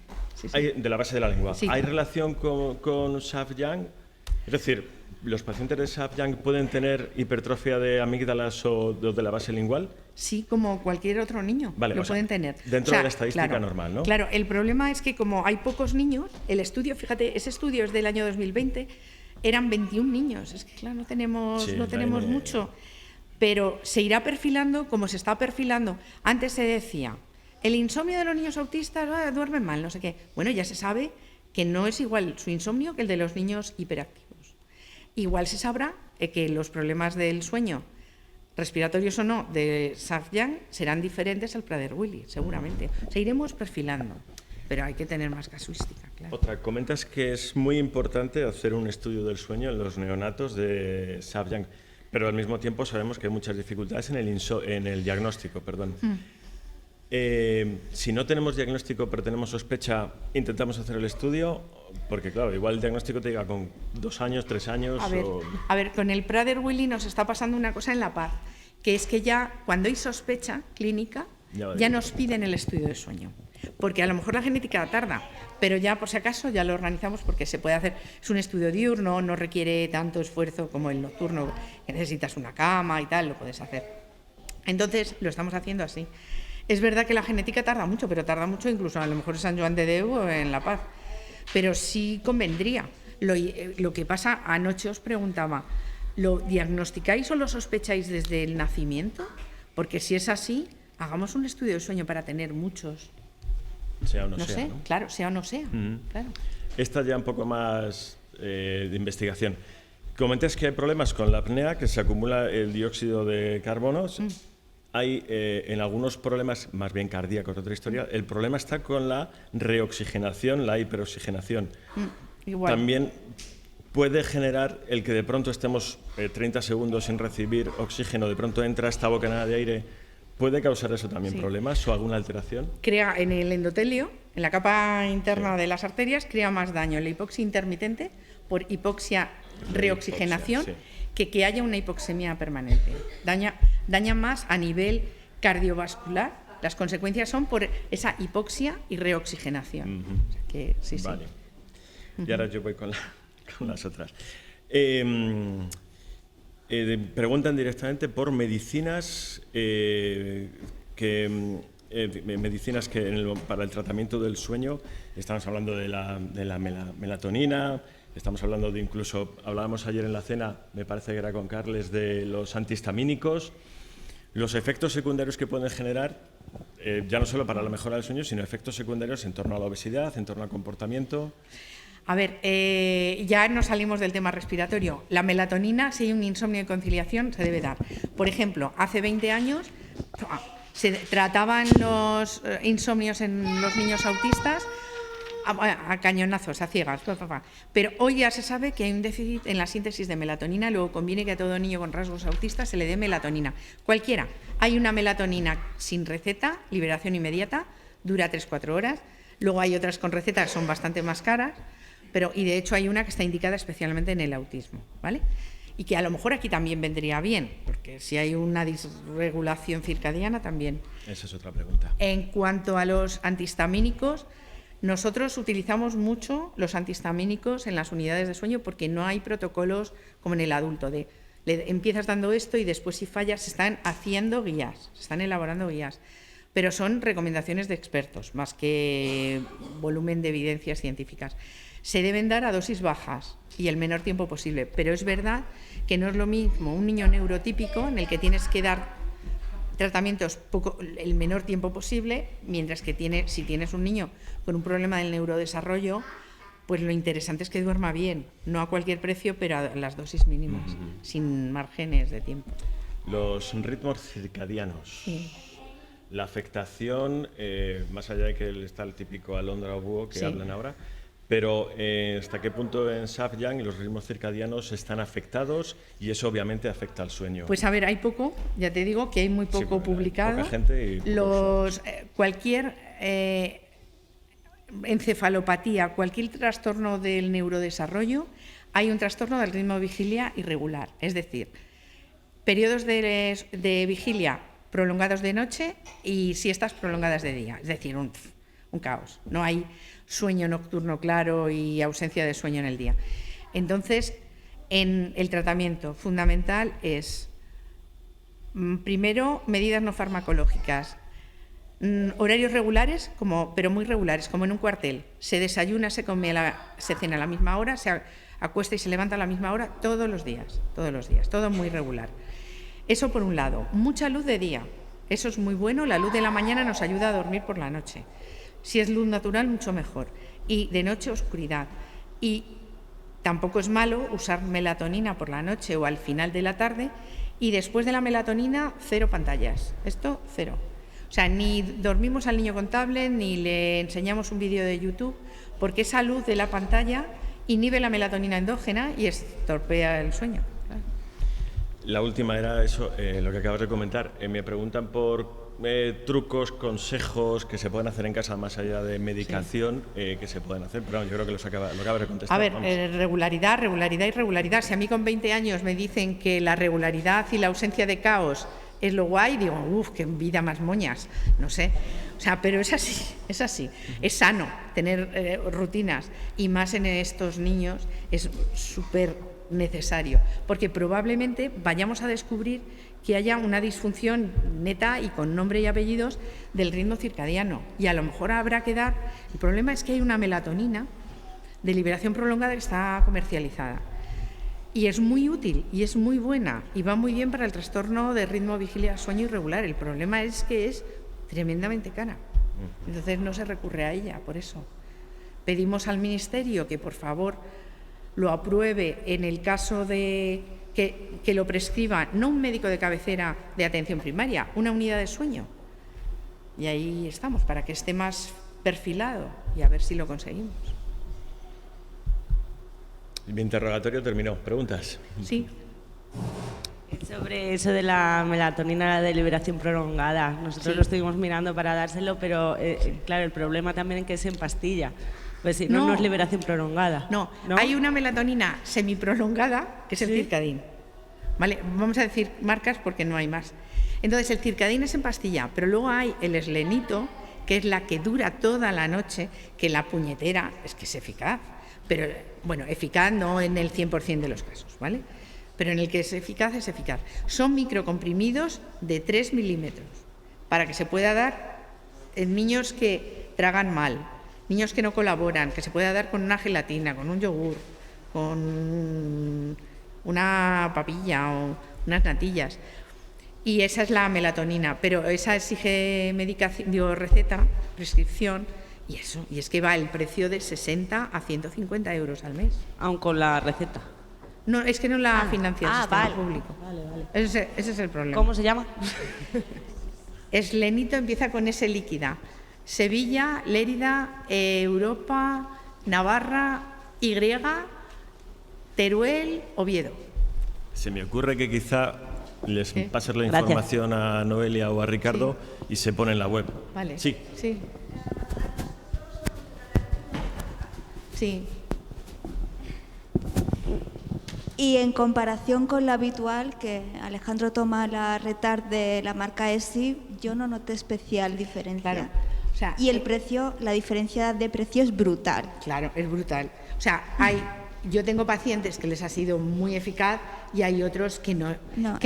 sí, sí. De la base de la lengua. Sí. ¿Hay relación con Schaff-Young? Es decir, ¿los pacientes de Schaff-Young pueden tener hipertrofia de amígdalas o de la base lingual? Sí, como cualquier otro niño, Vale, lo pueden tener. Dentro de la estadística normal, ¿no? Claro, el problema es que como hay pocos niños, el estudio, fíjate, ese estudio es del año 2020, eran 21 niños. Es que claro, no tenemos mucho, pero se irá perfilando como se está perfilando. Antes se decía, el insomnio de los niños autistas duermen mal, no sé qué. Bueno, ya se sabe que no es igual su insomnio que el de los niños hiperactivos. Igual se sabrá que los problemas del sueño, respiratorios o no, de Schaff-Young serán diferentes al Prader-Willi, seguramente. O sea, iremos perfilando, pero hay que tener más casuística, claro. Otra, comentas que es muy importante hacer un estudio del sueño en los neonatos de Schaff-Young, pero al mismo tiempo sabemos que hay muchas dificultades en el diagnóstico, perdón. Si no tenemos diagnóstico pero tenemos sospecha, intentamos hacer el estudio, porque claro, igual el diagnóstico te llega con 2 años, 3 años. A ver, con el Prader-Willi nos está pasando una cosa en La Paz, que es que ya cuando hay sospecha clínica, ya nos piden el estudio de sueño. Porque a lo mejor la genética tarda, pero ya por si acaso ya lo organizamos porque se puede hacer. Es un estudio diurno, no requiere tanto esfuerzo como el nocturno, que necesitas una cama y tal, lo puedes hacer. Entonces lo estamos haciendo así. Es verdad que la genética tarda mucho, pero tarda mucho incluso a lo mejor en San Joan de Déu o en La Paz. Pero sí convendría. Lo que pasa, anoche os preguntaba, ¿lo diagnosticáis o lo sospecháis desde el nacimiento? Porque si es así, hagamos un estudio de sueño para tener muchos. Sea o no, no sea, sé, ¿no? Claro, sea o no sea. Claro. Esta ya un poco más de investigación. Comentas que hay problemas con la apnea, que se acumula el dióxido de carbono. Hay en algunos problemas, más bien cardíacos, otra historia, el problema está con la reoxigenación, la hiperoxigenación. Igual. También puede generar el que de pronto estemos 30 segundos sin recibir oxígeno, de pronto entra esta bocanada de aire. ¿Puede causar eso también problemas o alguna alteración? Crea en el endotelio, en la capa interna de las arterias, crea más daño la hipoxia intermitente por hipoxia reoxigenación que haya una hipoxemia permanente. Daña más a nivel cardiovascular. Las consecuencias son por esa hipoxia y reoxigenación. O sea que, sí. Vale. Y ahora yo voy con las otras. Preguntan directamente por medicinas para el tratamiento del sueño. Estamos hablando de la melatonina, estamos hablando de incluso, hablábamos ayer en la cena, me parece que era con Carles, de los antihistamínicos, los efectos secundarios que pueden generar, ya no solo para la mejora del sueño, sino efectos secundarios en torno a la obesidad, en torno al comportamiento. A ver, ya no salimos del tema respiratorio. La melatonina, si hay un insomnio de conciliación, se debe dar. Por ejemplo, hace 20 años se trataban los insomnios en los niños autistas a cañonazos, a ciegas, pero hoy ya se sabe que hay un déficit en la síntesis de melatonina, luego conviene que a todo niño con rasgos autistas se le dé melatonina, cualquiera. Hay una melatonina sin receta, liberación inmediata, dura 3-4 horas, luego hay otras con receta que son bastante más caras, y de hecho hay una que está indicada especialmente en el autismo, ¿vale? Y que a lo mejor aquí también vendría bien, porque si hay una disregulación circadiana también. Esa es otra pregunta. En cuanto a los antihistamínicos, nosotros utilizamos mucho los antihistamínicos en las unidades de sueño porque no hay protocolos como en el adulto, le empiezas dando esto y después si fallas se están haciendo guías, se están elaborando guías, pero son recomendaciones de expertos más que volumen de evidencias científicas. Se deben dar a dosis bajas y el menor tiempo posible, pero es verdad que no es lo mismo un niño neurotípico en el que tienes que dar tratamientos el menor tiempo posible, mientras que si tienes un niño con un problema del neurodesarrollo, pues lo interesante es que duerma bien, no a cualquier precio, pero a las dosis mínimas, sin márgenes de tiempo. Los ritmos circadianos. Sí. La afectación, más allá de que está el típico alondra o búho que hablan ahora, pero ¿hasta qué punto en Schaff-Young los ritmos circadianos están afectados y eso obviamente afecta al sueño? Pues a ver, hay poco, ya te digo que hay muy poco publicado. Poca gente y cualquier encefalopatía, cualquier trastorno del neurodesarrollo, hay un trastorno del ritmo de vigilia irregular, es decir, periodos de vigilia prolongados de noche y siestas prolongadas de día, es decir, un caos. No hay sueño nocturno claro y ausencia de sueño en el día. Entonces, en el tratamiento fundamental es, primero, medidas no farmacológicas, horarios regulares, pero muy regulares, como en un cuartel. Se desayuna, se cena a la misma hora, se acuesta y se levanta a la misma hora todos los días, todo muy regular. Eso por un lado. Mucha luz de día, eso es muy bueno, la luz de la mañana nos ayuda a dormir por la noche. Si es luz natural, mucho mejor. Y de noche, oscuridad. Y tampoco es malo usar melatonina por la noche o al final de la tarde, y después de la melatonina, 0 pantallas. Esto, 0. O sea, ni dormimos al niño con tablet, ni le enseñamos un vídeo de YouTube, porque esa luz de la pantalla inhibe la melatonina endógena y estorpea el sueño. Claro. La última era eso, lo que acabas de comentar. Me preguntan por trucos, consejos que se pueden hacer en casa más allá de medicación, que se pueden hacer, pero yo creo que lo acabas de contestar. A ver, regularidad y regularidad. Si a mí con 20 años me dicen que la regularidad y la ausencia de caos es lo guay, digo, qué vida más moñas, no sé. O sea, pero es así. Es sano tener rutinas, y más en estos niños es súper necesario, porque probablemente vayamos a descubrir que haya una disfunción neta y con nombre y apellidos del ritmo circadiano, y a lo mejor habrá que dar. El problema es que hay una melatonina de liberación prolongada que está comercializada. Y es muy útil y es muy buena y va muy bien para el trastorno de ritmo, vigilia, sueño irregular. El problema es que es tremendamente cara. Entonces no se recurre a ella, por eso. Pedimos al Ministerio que por favor lo apruebe en el caso de que lo prescriba no un médico de cabecera de atención primaria, una unidad de sueño. Y ahí estamos, para que esté más perfilado y a ver si lo conseguimos. Mi interrogatorio terminó. ¿Preguntas? Sí. Sobre eso de la melatonina de liberación prolongada, nosotros lo estuvimos mirando para dárselo, pero claro, el problema también es que es en pastilla, pues si no es liberación prolongada. No, hay una melatonina semiprolongada, que es el Circadin. ¿Vale? Vamos a decir marcas porque no hay más. Entonces, el Circadin es en pastilla, pero luego hay el eslenito, que es la que dura toda la noche, que la puñetera es que es eficaz. Pero, bueno, eficaz no en el 100% de los casos, ¿vale? Pero en el que es eficaz, es eficaz. Son microcomprimidos de 3 milímetros para que se pueda dar en niños que tragan mal, niños que no colaboran, que se pueda dar con una gelatina, con un yogur, con una papilla o unas natillas. Y esa es la melatonina, pero esa exige medicación, receta, prescripción. Y es que va el precio de 60 a 150 euros al mes. Aun con la receta. No, es que no la financia el sistema público. Vale. Ese es el problema. ¿Cómo se llama? Eslenito empieza con S líquida. Sevilla, Lérida, Europa, Navarra, Y, Teruel, Oviedo. Se me ocurre que quizá les pases la información a Noelia o a Ricardo y se pone en la web. Vale. Sí. Y en comparación con la habitual, que Alejandro toma la Retard de la marca ESI, yo no noté especial diferencia. Claro. O sea, y el precio, la diferencia de precio es brutal. Claro, es brutal. O sea, yo tengo pacientes que les ha sido muy eficaz y hay otros que no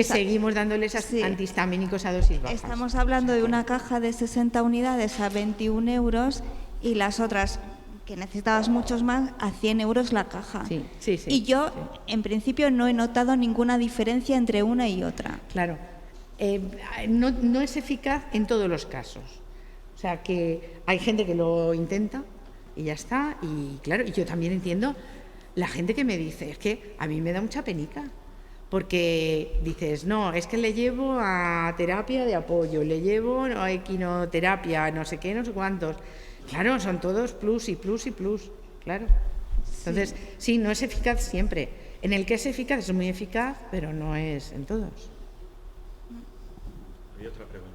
seguimos dándoles antihistamínicos a dosis bajas. Estamos hablando de una caja de 60 unidades a 21 euros y las otras, que necesitabas muchos más, a 100 euros la caja. Sí. Y yo, en principio, no he notado ninguna diferencia entre una y otra. Claro. No es eficaz en todos los casos. O sea, que hay gente que lo intenta y ya está. Y claro, y yo también entiendo la gente que me dice, es que a mí me da mucha penica. Porque dices, no, es que le llevo a terapia de apoyo, le llevo a equinoterapia, no sé qué, no sé cuántos. Claro, son todos plus y plus y plus, claro. Entonces, sí, no es eficaz siempre. En el que es eficaz es muy eficaz, pero no es en todos. Y otra pregunta.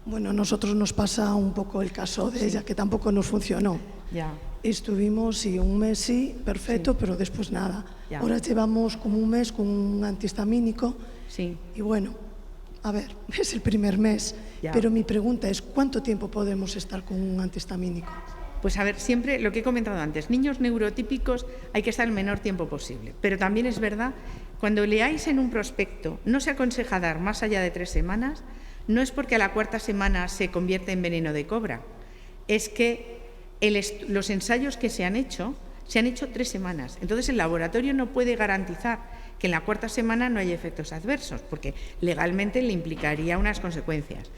Bueno, a nosotros nos pasa un poco el caso de ella, que tampoco nos funcionó. Ya. Estuvimos un mes perfecto, pero después nada. Ya. Ahora llevamos como un mes con un antihistamínico. Sí. Y bueno, A ver, es el primer mes, Ya. pero mi pregunta es, ¿cuánto tiempo podemos estar con un antihistamínico? Pues a ver, siempre lo que he comentado antes, niños neurotípicos hay que estar el menor tiempo posible. Pero también es verdad, cuando leáis en un prospecto, no se aconseja dar más allá de 3 semanas, no es porque a la 4ª semana se convierte en veneno de cobra, es que los ensayos que se han hecho 3 semanas. Entonces el laboratorio no puede garantizar que en la 4ª semana no haya efectos adversos, porque legalmente le implicaría unas consecuencias.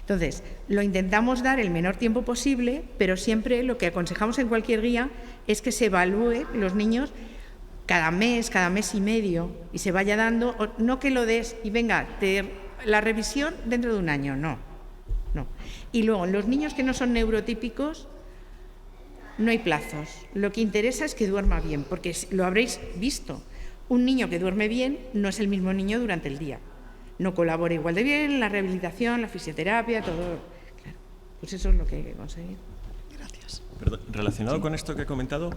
Entonces, lo intentamos dar el menor tiempo posible, pero siempre lo que aconsejamos en cualquier guía es que se evalúe los niños cada mes y medio, y se vaya dando, no que lo des y venga, la revisión dentro de un año, no. Y luego, los niños que no son neurotípicos, no hay plazos. Lo que interesa es que duerma bien, porque lo habréis visto. Un niño que duerme bien no es el mismo niño durante el día. No colabora igual de bien, la rehabilitación, la fisioterapia, todo. Claro, pues eso es lo que hay que conseguir. Gracias. Perdón, relacionado con esto que he comentado,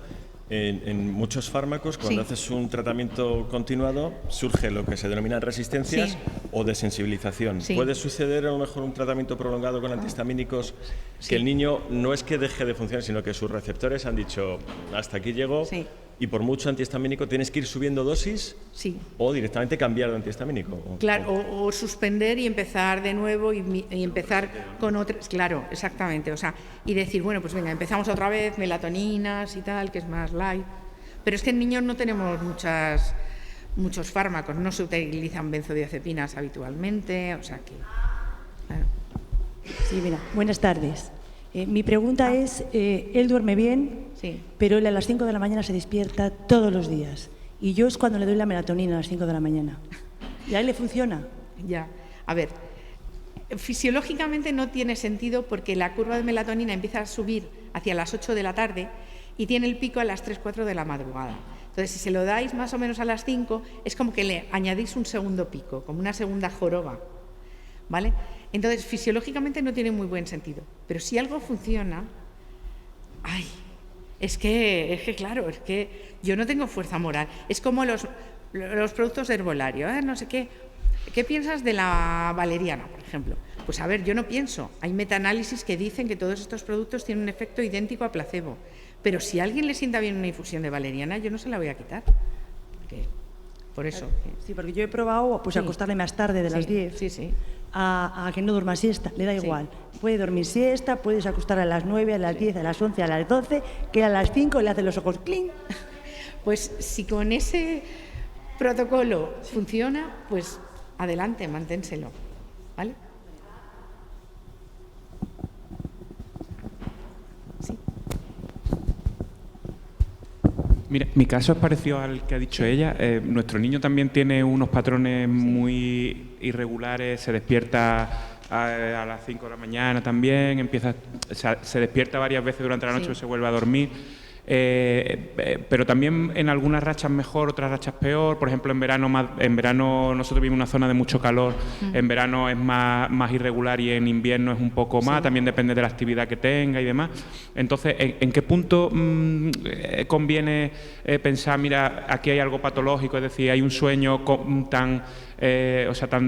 en muchos fármacos, cuando haces un tratamiento continuado, surge lo que se denominan resistencias o desensibilización. Sí. ¿Puede suceder a lo mejor un tratamiento prolongado con antihistamínicos que el niño no es que deje de funcionar, sino que sus receptores han dicho, hasta aquí llego, Sí. y por mucho antihistamínico tienes que ir subiendo dosis Sí. o directamente cambiar de antihistamínico? Claro, o suspender y empezar de nuevo y empezar con otras. Claro, exactamente. O sea, y decir, bueno, pues venga, empezamos otra vez, melatoninas y tal, que es más light. Pero es que en niños no tenemos muchos fármacos, no se utilizan benzodiazepinas habitualmente, o sea que. Claro. Sí, mira, buenas tardes. Mi pregunta es, él duerme bien, Sí. pero él a las 5 de la mañana se despierta todos los días. Y yo es cuando le doy la melatonina a las 5 de la mañana. ¿Y a él le funciona? Ya, a ver, fisiológicamente no tiene sentido porque la curva de melatonina empieza a subir hacia las 8 de la tarde y tiene el pico a las 3, 4 de la madrugada. Entonces, si se lo dais más o menos a las 5, es como que le añadís un segundo pico, como una segunda joroba, ¿vale? Entonces, fisiológicamente no tiene muy buen sentido. Pero si algo funciona, es que claro, es que yo no tengo fuerza moral. Es como los productos de herbolario, no sé qué. ¿Qué piensas de la valeriana, por ejemplo? Pues a ver, yo no pienso. Hay metaanálisis que dicen que todos estos productos tienen un efecto idéntico a placebo. Pero si a alguien le sienta bien una infusión de valeriana, yo no se la voy a quitar. Por eso. Sí, porque yo he probado pues, Sí. acostarle más tarde de las 10 Sí. a que no duerma siesta, le da Sí. igual. Puede dormir siesta, puedes acostar a las 9, a las 10, a las 11, a las 12, que a las 5 le hace los ojos clink. Pues si con ese protocolo funciona, pues adelante, manténselo, ¿vale? Sí. Mira, mi caso es parecido al que ha dicho ella. Nuestro niño también tiene unos patrones muy irregulares, se despierta a las 5 de la mañana también, se despierta varias veces durante la noche y se vuelve a dormir. Pero también en algunas rachas mejor, otras rachas peor. Por ejemplo, en verano nosotros vivimos en una zona de mucho calor, en verano es más irregular y en invierno es un poco más, también depende de la actividad que tenga y demás. Entonces, ¿en qué punto conviene pensar, mira, aquí hay algo patológico, es decir, hay un sueño tan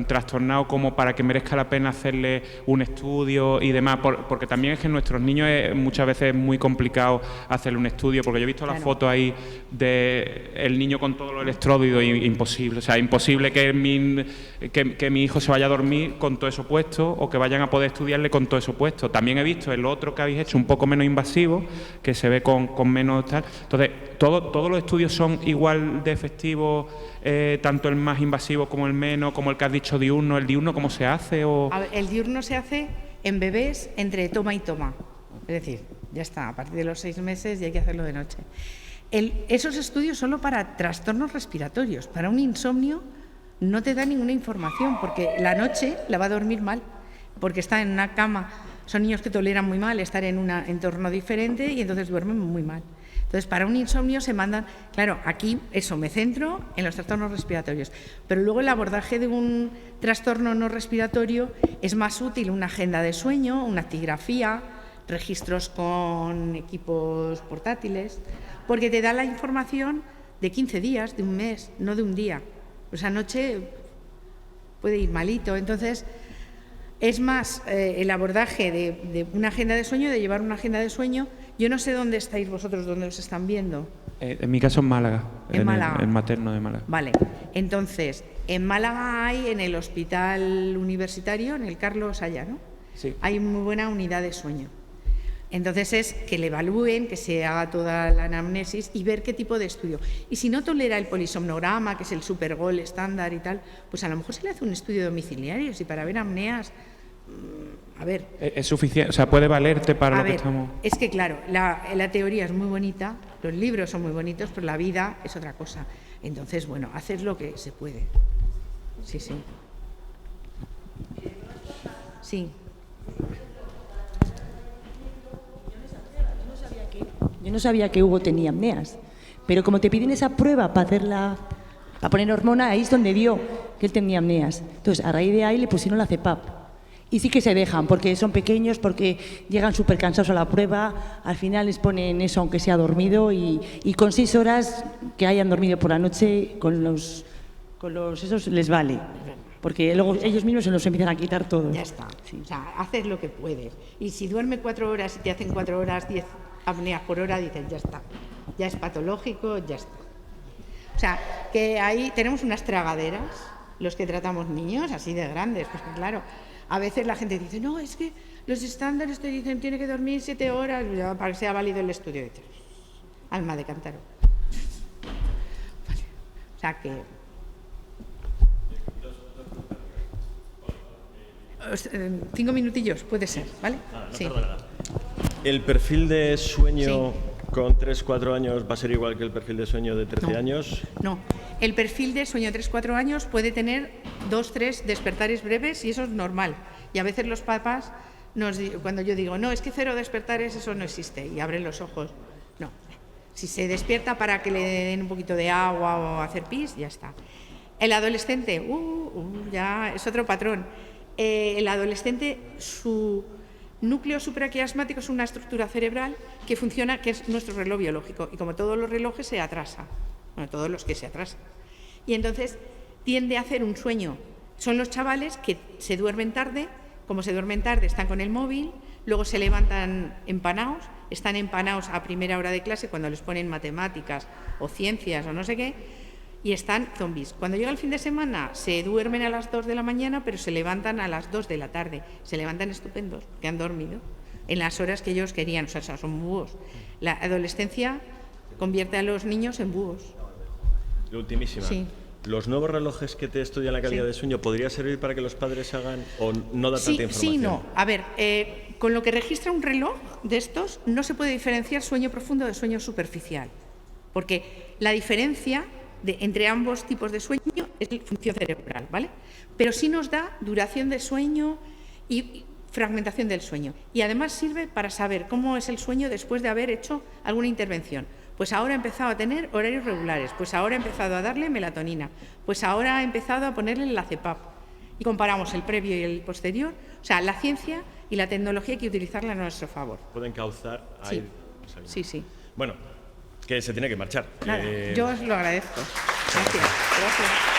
trastornado como para que merezca la pena hacerle un estudio y demás? Porque también es que nuestros niños muchas veces es muy complicado hacerle un estudio, porque yo he visto las fotos ahí de el niño con todos los electrodos y imposible, o sea, imposible que mi hijo se vaya a dormir con todo eso puesto o que vayan a poder estudiarle con todo eso puesto. También he visto el otro que habéis hecho un poco menos invasivo, que se ve con menos tal. Entonces, todos los estudios son igual de efectivos, tanto el más invasivo como el menos, como el que has dicho diurno. ¿El diurno cómo se hace? A ver, el diurno se hace en bebés entre toma y toma. Es decir, ya está, a partir de los 6 meses y hay que hacerlo de noche. Esos estudios solo para trastornos respiratorios. Para un insomnio no te da ninguna información porque la noche la va a dormir mal, porque está en una cama. Son niños que toleran muy mal estar en un entorno diferente y entonces duermen muy mal. Entonces, para un insomnio se mandan, claro, aquí me centro en los trastornos respiratorios, pero luego el abordaje de un trastorno no respiratorio es más útil una agenda de sueño, una actigrafía, registros con equipos portátiles, porque te da la información de 15 días, de un mes, no de un día. Pues anoche puede ir malito. Entonces, es más el abordaje de una agenda de sueño, de llevar una agenda de sueño. Yo no sé dónde estáis vosotros, dónde os están viendo. En mi caso en Málaga, En Málaga. el materno de Málaga. Vale, entonces, en Málaga hay, en el hospital universitario, en el Carlos Haya, ¿no? Sí. Hay muy buena unidad de sueño. Entonces es que le evalúen, que se haga toda la anamnesis y ver qué tipo de estudio. Y si no tolera el polisomnograma, que es el supergol estándar y tal, pues a lo mejor se le hace un estudio domiciliario, si para ver apneas. A ver. ¿Es suficiente? O sea, ¿puede valerte para lo que A ver, estamos...? es que claro, la teoría es muy bonita, los libros son muy bonitos, pero la vida es otra cosa. Entonces, bueno, haces lo que se puede. Sí, sí. Sí. Yo no sabía que Hugo tenía apneas, pero como te piden esa prueba para hacerla, para poner hormona, ahí es donde vio que él tenía apneas. Entonces, a raíz de ahí le pusieron la CPAP. Y sí que se dejan, porque son pequeños, porque llegan súper cansados a la prueba, al final les ponen eso aunque sea dormido y con 6 horas que hayan dormido por la noche, con los esos les vale, porque luego ellos mismos se los empiezan a quitar todo. Ya está. Sí. O sea, haces lo que puedes. Y si duerme 4 horas y te hacen 4 horas, 10 apneas por hora, dices, ya está. Ya es patológico, ya está. O sea, que ahí tenemos unas tragaderas, los que tratamos niños, así de grandes, porque claro, a veces la gente dice, no, es que los estándares te dicen tiene que dormir 7 horas ya, para que sea válido el estudio. Dices, alma de cántaro. Vale. O sea que... 5 minutillos, puede ser, ¿vale? No sí. tarda nada. ¿El perfil de sueño con 3-4 años va a ser igual que el perfil de sueño de 13 años? No, el perfil de sueño 3-4 años puede tener 2-3 despertares breves y eso es normal. Y a veces los papás, cuando yo digo, no, es que 0 despertares, eso no existe, y abren los ojos. No, si se despierta para que le den un poquito de agua o hacer pis, ya está. El adolescente, ya es otro patrón. El adolescente, su núcleo supraquiasmático es una estructura cerebral que funciona, que es nuestro reloj biológico, y como todos los relojes se atrasa, bueno, todos los que se atrasan. Y entonces tiende a hacer un sueño. Son los chavales que se duermen tarde, como se duermen tarde están con el móvil, luego se levantan empanados, están empanados a primera hora de clase cuando les ponen matemáticas o ciencias o no sé qué, y están zombies. Cuando llega el fin de semana se duermen a las 2 de la mañana, pero se levantan a las 2 de la tarde. Se levantan estupendos, que han dormido en las horas que ellos querían, o sea, son búhos. La adolescencia convierte a los niños en búhos. La ultimísima. Sí. ¿Los nuevos relojes que te estudian la calidad de sueño podría servir para que los padres hagan o no da tanta información? Sí, no. A ver, con lo que registra un reloj de estos no se puede diferenciar sueño profundo de sueño superficial, porque la diferencia entre ambos tipos de sueño es la función cerebral, ¿vale? Pero sí nos da duración de sueño y fragmentación del sueño. Y además sirve para saber cómo es el sueño después de haber hecho alguna intervención. Pues ahora ha empezado a tener horarios regulares, pues ahora ha empezado a darle melatonina, pues ahora ha empezado a ponerle la CPAP. Y comparamos el previo y el posterior. O sea, la ciencia y la tecnología hay que utilizarla a nuestro favor. Pueden causar ahí. Sí. Bueno, que se tiene que marchar. Nada, yo os lo agradezco. Gracias.